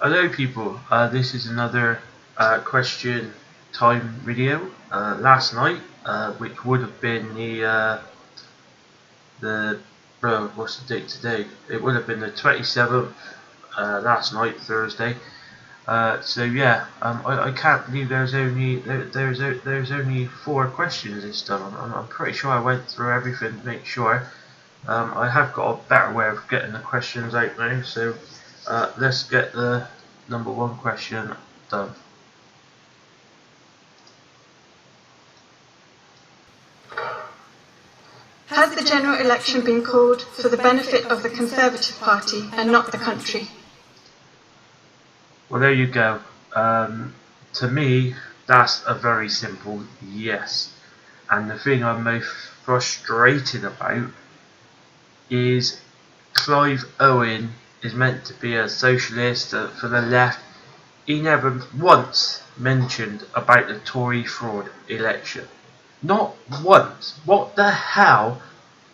Hello people, this is another question time video. Last night, which would have been what's the date today? It would have been the 27th, last night, Thursday. So yeah, I can't believe there's only 4 questions this time. I'm pretty sure I went through everything to make sure. I have got a better way of getting the questions out now, so let's get the number 1 question done. Has the general election been called for the benefit of the Conservative Party and not the country? Well, there you go. To me, that's a very simple yes. And the thing I'm most frustrated about is Clive Owen is meant to be a socialist for the left. He never once mentioned about the Tory fraud election. Not once. What the hell?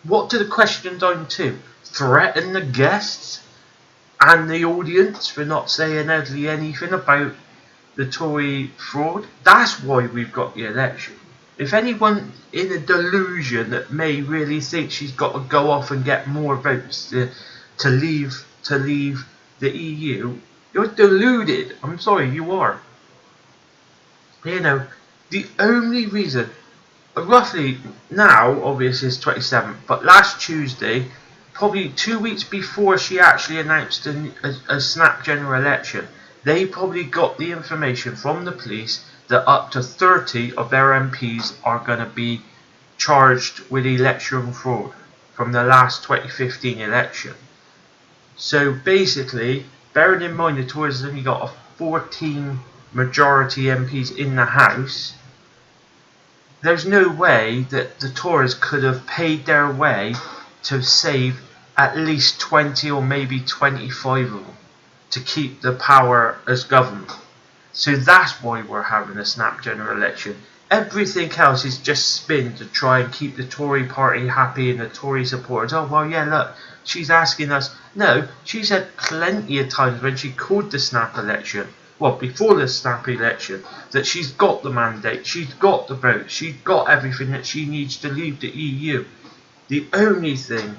What do the question time to? Threaten the guests and the audience for not saying hardly anything about the Tory fraud? That's why we've got the election. If anyone in a delusion that may really think she's got to go off and get more votes to leave the EU, you're deluded. I'm sorry, you are. You know, the only reason, roughly now, obviously it's 27th, but last Tuesday, probably 2 weeks before she actually announced a snap general election, they probably got the information from the police that up to 30 of their MPs are going to be charged with election fraud from the last 2015 election. So basically, bearing in mind the Tories have only got a 14 majority MPs in the House, there's no way that the Tories could have paid their way to save at least 20 or maybe 25 of them to keep the power as government. So that's why we're having a snap general election. Everything else is just spin to try and keep the Tory party happy and the Tory supporters. Oh, well, yeah, look, she's asking us. No, she said plenty of times when she called the snap election, well, before the snap election, that she's got the mandate, she's got the vote, she's got everything that she needs to leave the EU. The only thing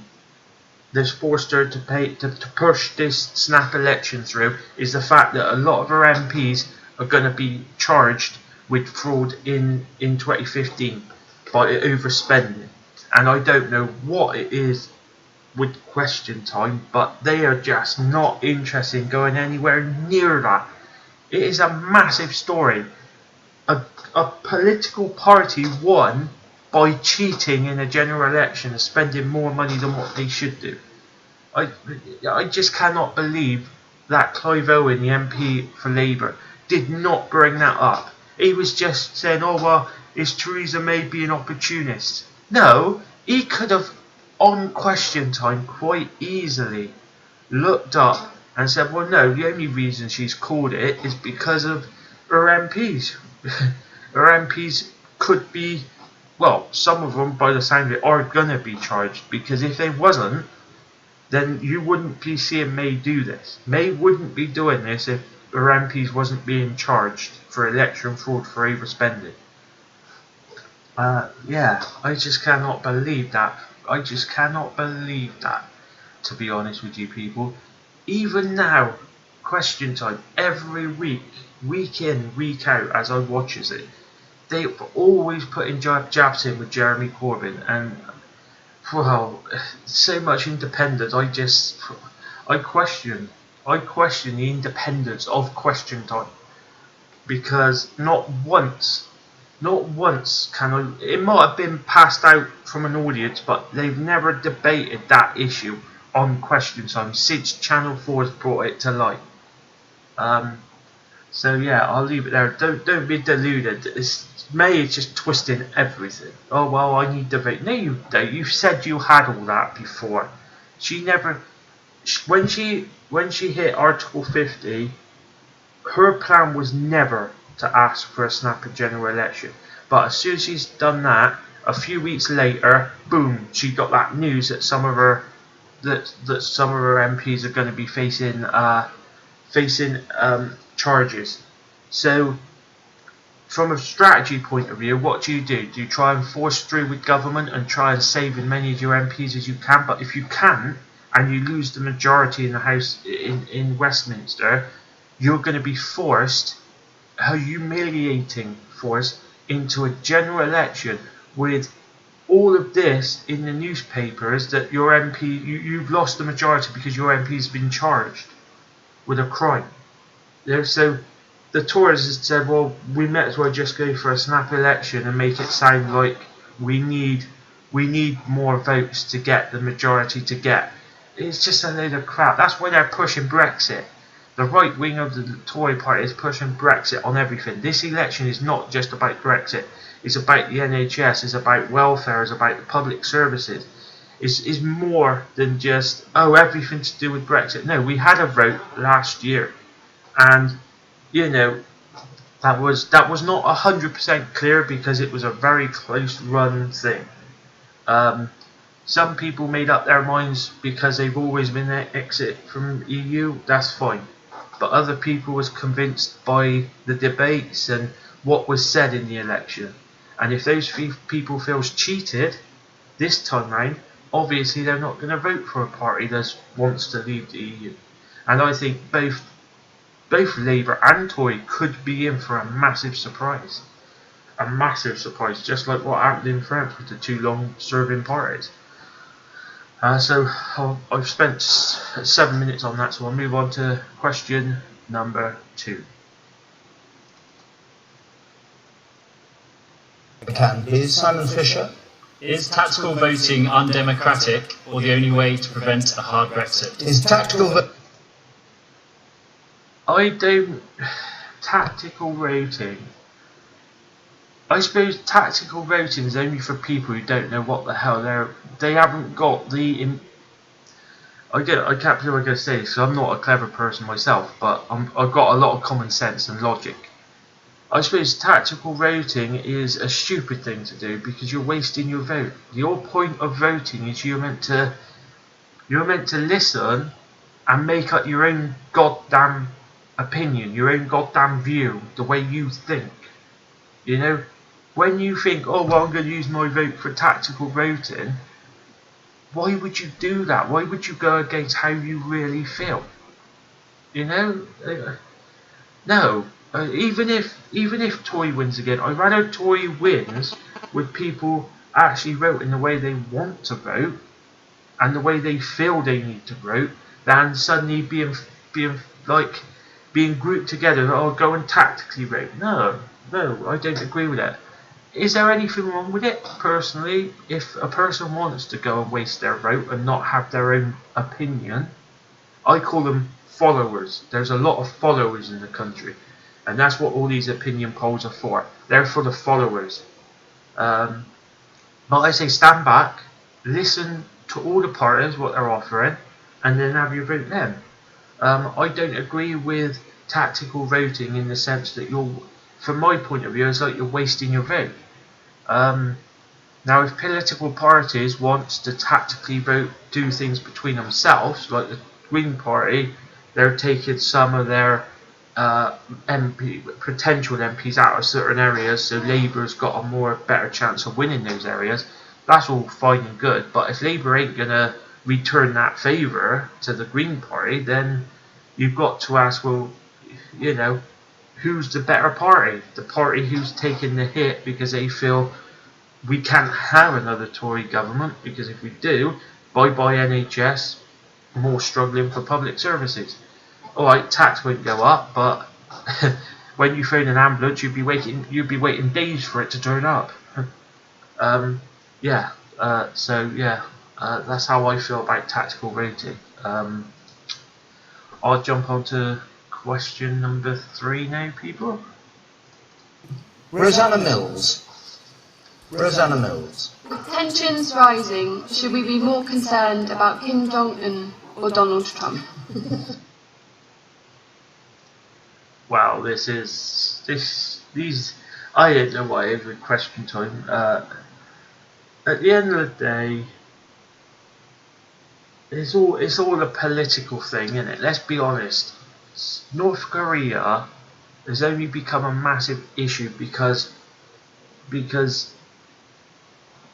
that's forced her to push this snap election through is the fact that a lot of her MPs are going to be charged with fraud in 2015 by overspending. And I don't know what it is with question time, but they are just not interested in going anywhere near that. It is a massive story. A political party won by cheating in a general election and spending more money than what they should do. I just cannot believe that Clive Owen, the MP for Labour, did not bring that up. He was just saying, oh well, is Theresa May being opportunist? No, he could have, on question time, quite easily looked up and said, well no, the only reason she's called it is because of her MPs. Her MPs could be, well, some of them by the sound of it are going to be charged, because if they wasn't, then you wouldn't be seeing May do this. May wouldn't be doing this if her MPs wasn't being charged for election fraud for overspending. Yeah, I just cannot believe that. I just cannot believe that, to be honest with you people. Even now, question time, every week, week in, week out, as I watches it, they always putting jabs in with Jeremy Corbyn, and well, so much independence. I question the independence of question time, because not once can I. It might have been passed out from an audience, but they've never debated that issue on question time since Channel 4 has brought it to light. So yeah, I'll leave it there. Don't be deluded. May is just twisting everything. Oh well, I need the vote. No, you don't. You said you had all that before. She never. When she hit Article 50, her plan was never to ask for a snap general election. But as soon as she's done that, a few weeks later, boom, she got that news that some of her MPs are going to be facing facing charges. So from a strategy point of view, what do? Do you try and force through with government and try and save as many of your MPs as you can? But if you can't, and you lose the majority in the House in Westminster, you're going to be forced, a humiliating force, into a general election with all of this in the newspapers that your MP, you've lost the majority because your MP's been charged with a crime. So the Tories has said, well, we might as well just go for a snap election and make it sound like we need more votes to get the majority to get. It's just a load of crap. That's why they're pushing Brexit. The right wing of the Tory party is pushing Brexit on everything. This election is not just about Brexit. It's about the NHS. It's about welfare. It's about the public services. It's more than just, oh, everything to do with Brexit. No, we had a vote last year, and you know that was not 100% clear because it was a very close run thing. Some people made up their minds because they've always been an exit from EU. That's fine. But other people was convinced by the debates and what was said in the election. And if those people feels cheated this time round, obviously they're not going to vote for a party that wants to leave the EU. And I think both Labour and Tory could be in for a massive surprise. A massive surprise, just like what happened in France with the two long-serving parties. So I've spent 7 minutes on that, so I'll move on to question number 2. Can please, Simon Fisher. Is tactical voting undemocratic or the only way to prevent a hard Brexit? Is tactical tactical voting. I suppose tactical voting is only for people who don't know what the hell they haven't got the. I can't believe I'm going to say this, so I'm not a clever person myself, but I've got a lot of common sense and logic. I suppose tactical voting is a stupid thing to do because you're wasting your vote. The whole point of voting is you're meant to listen and make up your own goddamn opinion, your own goddamn view, the way you think. You know, when you think, oh well, I'm going to use my vote for tactical voting, why would you do that? Why would you go against how you really feel? You know, no. Even if Tory wins again, I'd rather Tory wins with people actually voting the way they want to vote and the way they feel they need to vote, than suddenly being grouped together. Oh, go and tactically vote. No, I don't agree with that. Is there anything wrong with it? Personally, if a person wants to go and waste their vote and not have their own opinion, I call them followers. There's a lot of followers in the country. And that's what all these opinion polls are for. They're for the followers. But I say stand back, listen to all the parties, what they're offering, and then have your vote then. I don't agree with tactical voting in the sense that from my point of view, it's like you're wasting your vote. Now, if political parties want to tactically do things between themselves, like the Green Party, they're taking some of their potential MPs out of certain areas, so Labour's got a better chance of winning those areas. That's all fine and good, but if Labour ain't gonna return that favour to the Green Party, then you've got to ask, well, you know, who's the better party? The party who's taking the hit because they feel we can't have another Tory government, because if we do, bye-bye NHS, more struggling for public services. Alright, tax won't go up, but when you phone an ambulance, you'd be waiting days for it to turn up. That's how I feel about tactical voting. I'll jump on to question number 3 now, people. Rosanna Mills. With tensions rising, should we be more concerned about Kim Jong-un or Donald Trump? Wow, I don't know why every question time. At the end of the day, it's all a political thing, isn't it? Let's be honest. North Korea has only become a massive issue because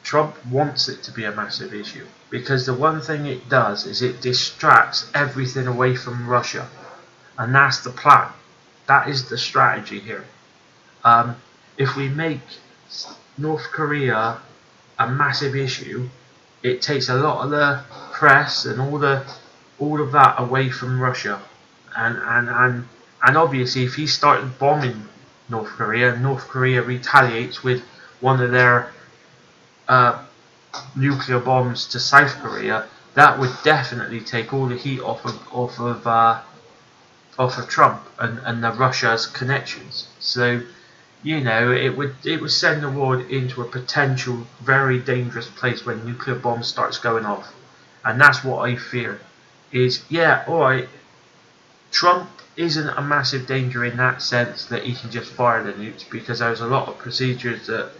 Trump wants it to be a massive issue. Because the one thing it does is it distracts everything away from Russia, and that's the plan. That is the strategy here. If we make North Korea a massive issue, it takes a lot of the press and all of that away from Russia, and obviously if he started bombing North Korea retaliates with one of their nuclear bombs to South Korea. That would definitely take all the heat off of Trump and the Russia's connections. So, you know, it would send the world into a potential very dangerous place when nuclear bombs starts going off, and that's what I fear. Is alright, Trump isn't a massive danger in that sense that he can just fire the nukes, because there's a lot of procedures that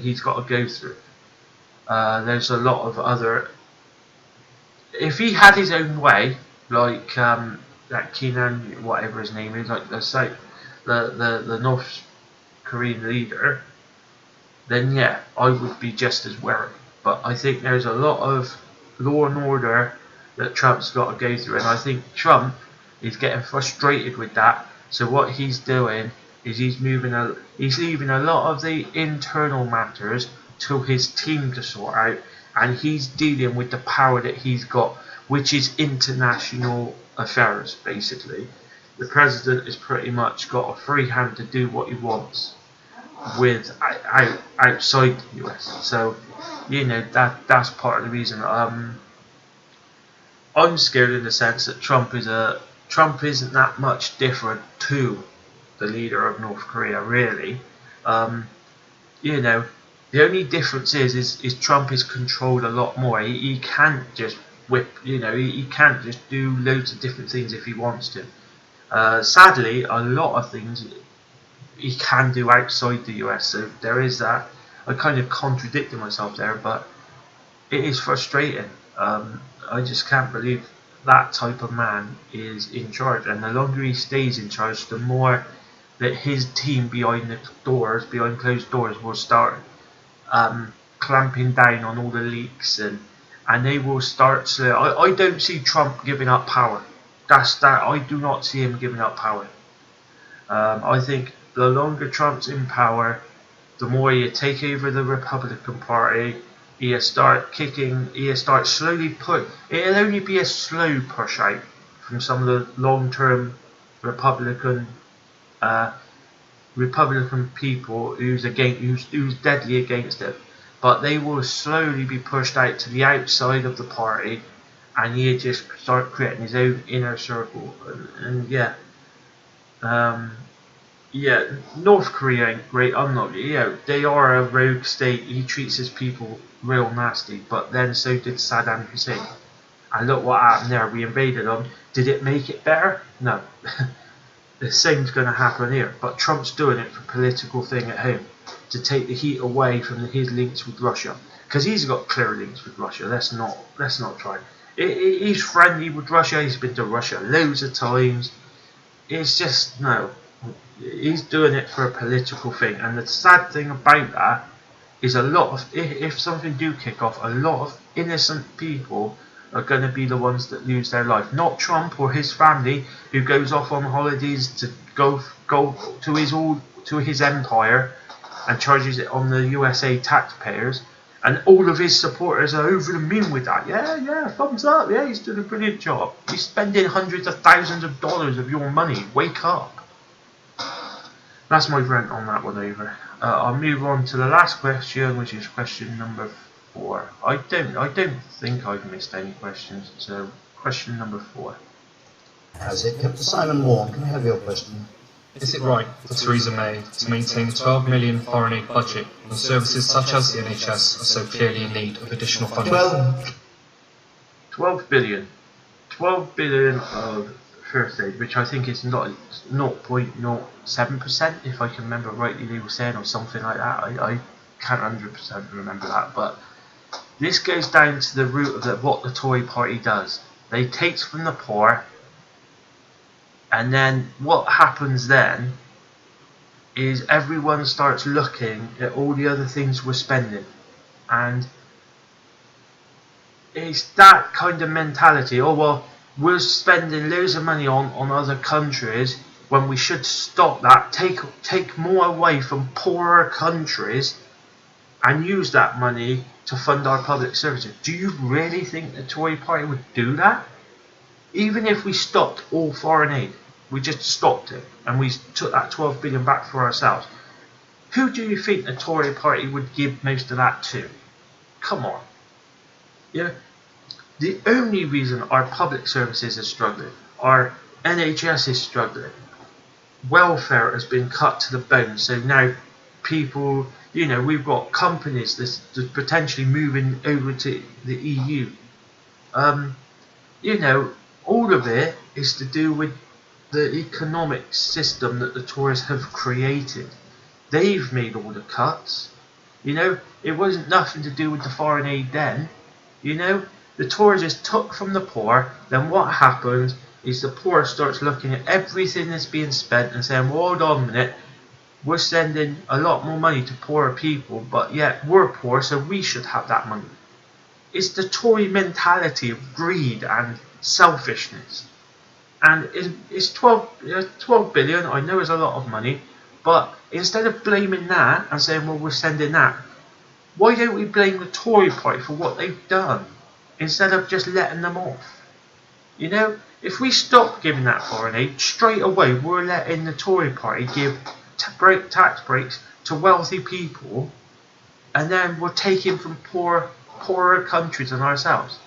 he's got to go through. There's a lot of other. If he had his own way, like that Keenan, whatever his name is, like the North Korean leader, then yeah, I would be just as wary. But I think there's a lot of law and order that Trump's got to go through, and I think Trump is getting frustrated with that. So what he's doing is he's leaving a lot of the internal matters to his team to sort out, and he's dealing with the power that he's got, which is international affairs. Basically, the president has pretty much got a free hand to do what he wants with outside the US. So, you know, that's part of the reason. I'm scared in the sense that Trump isn't that much different to the leader of North Korea, really. You know, the only difference is Trump is controlled a lot more. He can't just whip, you know, he can't just do loads of different things if he wants to. Sadly, a lot of things he can do outside the US, so there is that. I kind of contradicted myself there, but it is frustrating. I just can't believe that type of man is in charge, and the longer he stays in charge, the more that his team behind closed doors, will start clamping down on all the leaks, and they will start. I don't see Trump giving up power. I do not see him giving up power. I think the longer Trump's in power, the more you take over the Republican Party. He'll start slowly it'll only be a slow push out from some of the long-term Republican people who's deadly against it, but they will slowly be pushed out to the outside of the party, and he'll just start creating his own inner circle. And North Korea ain't great. I'm not. They are a rogue state. He treats his people real nasty, but then so did Saddam Hussein. And look what happened there. We invaded them. Did it make it better? No. The same's going to happen here. But Trump's doing it for a political thing at home, to take the heat away from his links with Russia, because he's got clear links with Russia. Let's not try. He's friendly with Russia. He's been to Russia loads of times. It's just no. He's doing it for a political thing, and the sad thing about that is a lot of, if something do kick off, a lot of innocent people are going to be the ones that lose their life. Not Trump or his family, who goes off on holidays to go to his empire and charges it on the USA taxpayers, and all of his supporters are over the moon with that. Yeah, thumbs up. Yeah, he's doing a brilliant job. He's spending hundreds of thousands of dollars of your money. Wake up. That's my rant on that one over. I'll move on to the last question, which is question number 4. I don't think I've missed any questions. So, question number 4. Has it kept Simon warm? Can I have your question? Is it right for Theresa May to maintain a 12 million foreign aid budget when services such as the NHS are so clearly in need of additional funding? 12 billion. 12 billion of first aid, which I think is not 0.07%, if I can remember rightly, they were saying, or something like that. I can't 100% remember that, but this goes down to the root of what the Tory party does. They take from the poor And then what happens then is everyone starts looking at all the other things we're spending, and it's that kind of mentality. Oh well, we're spending loads of money on other countries when we should stop that, take more away from poorer countries and use that money to fund our public services. Do you really think the Tory party would do that? Even if we stopped all foreign aid, we just stopped it and we took that 12 billion back for ourselves, who do you think the Tory party would give most of that to? Come on. Yeah. The only reason our public services are struggling, our NHS is struggling, welfare has been cut to the bone, so now people, we've got companies that's potentially moving over to the EU. All of it is to do with the economic system that the Tories have created. They've made all the cuts. It wasn't nothing to do with the foreign aid then. The Tories just took from the poor. Then what happened is the poor starts looking at everything that's being spent and saying, well, hold on a minute, we're sending a lot more money to poorer people, but yet we're poor, so we should have that money. It's the Tory mentality of greed and selfishness. And it's 12 billion, I know it's a lot of money, but instead of blaming that and saying, well, we're sending that, why don't we blame the Tory party for what they've done, instead of just letting them off? If we stop giving that foreign aid, straight away we're letting the Tory party give tax breaks to wealthy people, and then we're taking from poorer countries than ourselves.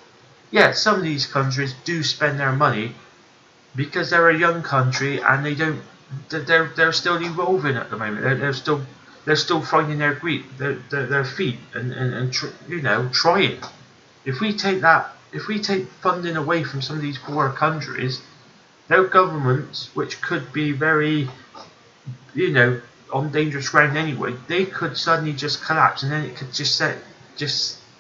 Yeah, some of these countries do spend their money because they're a young country and they're still evolving at the moment. They're still finding their feet and trying. If we take funding away from some of these poorer countries, their governments, which could be very, on dangerous ground anyway, they could suddenly just collapse, and then it could just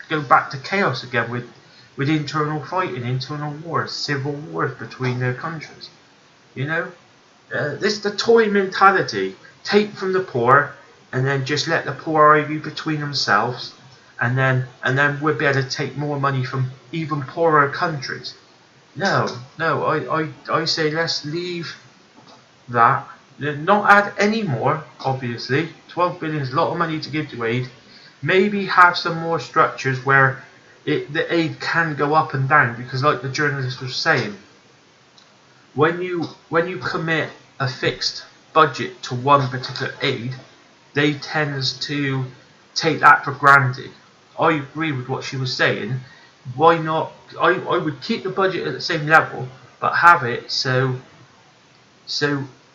go back to chaos again with internal fighting, internal wars, civil wars between their countries. This is the Tory mentality: take from the poor, and then just let the poor argue between themselves. And then we'll be able to take more money from even poorer countries. No, I say let's leave that. Not add any more, obviously. 12 billion is a lot of money to give to aid. Maybe have some more structures where the aid can go up and down, because like the journalist was saying, when you commit a fixed budget to one particular aid, they tend to take that for granted. I agree with what she was saying. Why not? I would keep the budget at the same level, but have it so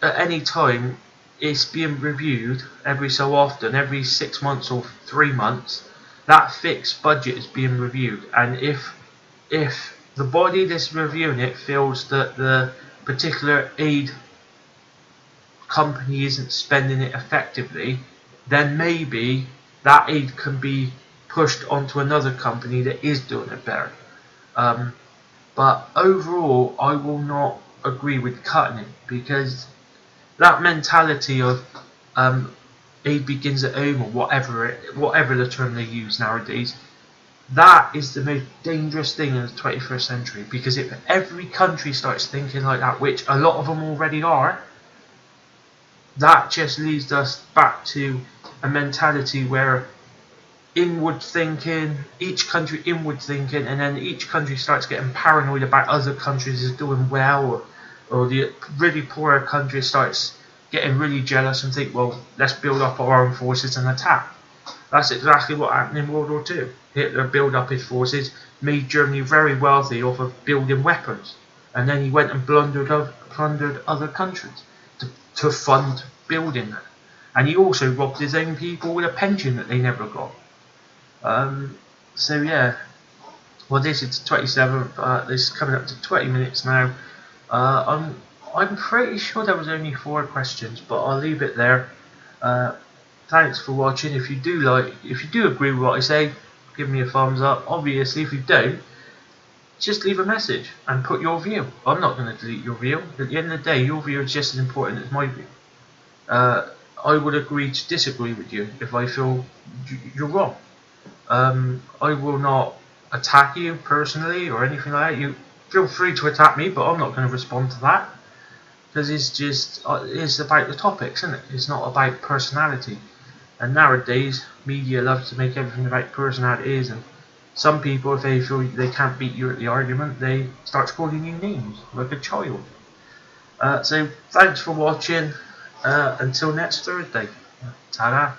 at any time it's being reviewed every so often, every 6 months or 3 months. That fixed budget is being reviewed, and if the body that's reviewing it feels that the particular aid company isn't spending it effectively, then maybe that aid can be pushed onto another company that is doing it better. But overall, I will not agree with cutting it, because that mentality of aid begins at home, or whatever the term they use nowadays, that is the most dangerous thing in the 21st century. Because if every country starts thinking like that, which a lot of them already are, that just leads us back to a mentality where inward thinking, each country inward thinking, and then each country starts getting paranoid about other countries is doing well, or the really poorer country starts getting really jealous and think, well, let's build up our armed forces and attack. That's exactly what happened in World War II. Hitler built up his forces, made Germany very wealthy off of building weapons, and then he went and plundered other countries to fund building them. And he also robbed his own people with a pension that they never got. So yeah, well, this is 27th. This is coming up to 20 minutes now. I'm pretty sure there was only 4 questions, but I'll leave it there. Thanks for watching. If you do agree with what I say, give me a thumbs up. Obviously, if you don't, just leave a message and put your view. I'm not going to delete your view. At the end of the day, your view is just as important as my view. I would agree to disagree with you if I feel you're wrong. I will not attack you personally or anything like that. You feel free to attack me, but I'm not going to respond to that, because it's about the topics, isn't it? It's not about personality. And nowadays, media loves to make everything about personalities, and some people, if they feel they can't beat you at the argument, they start calling you names like a child. So thanks for watching. Until next Thursday. Ta-da.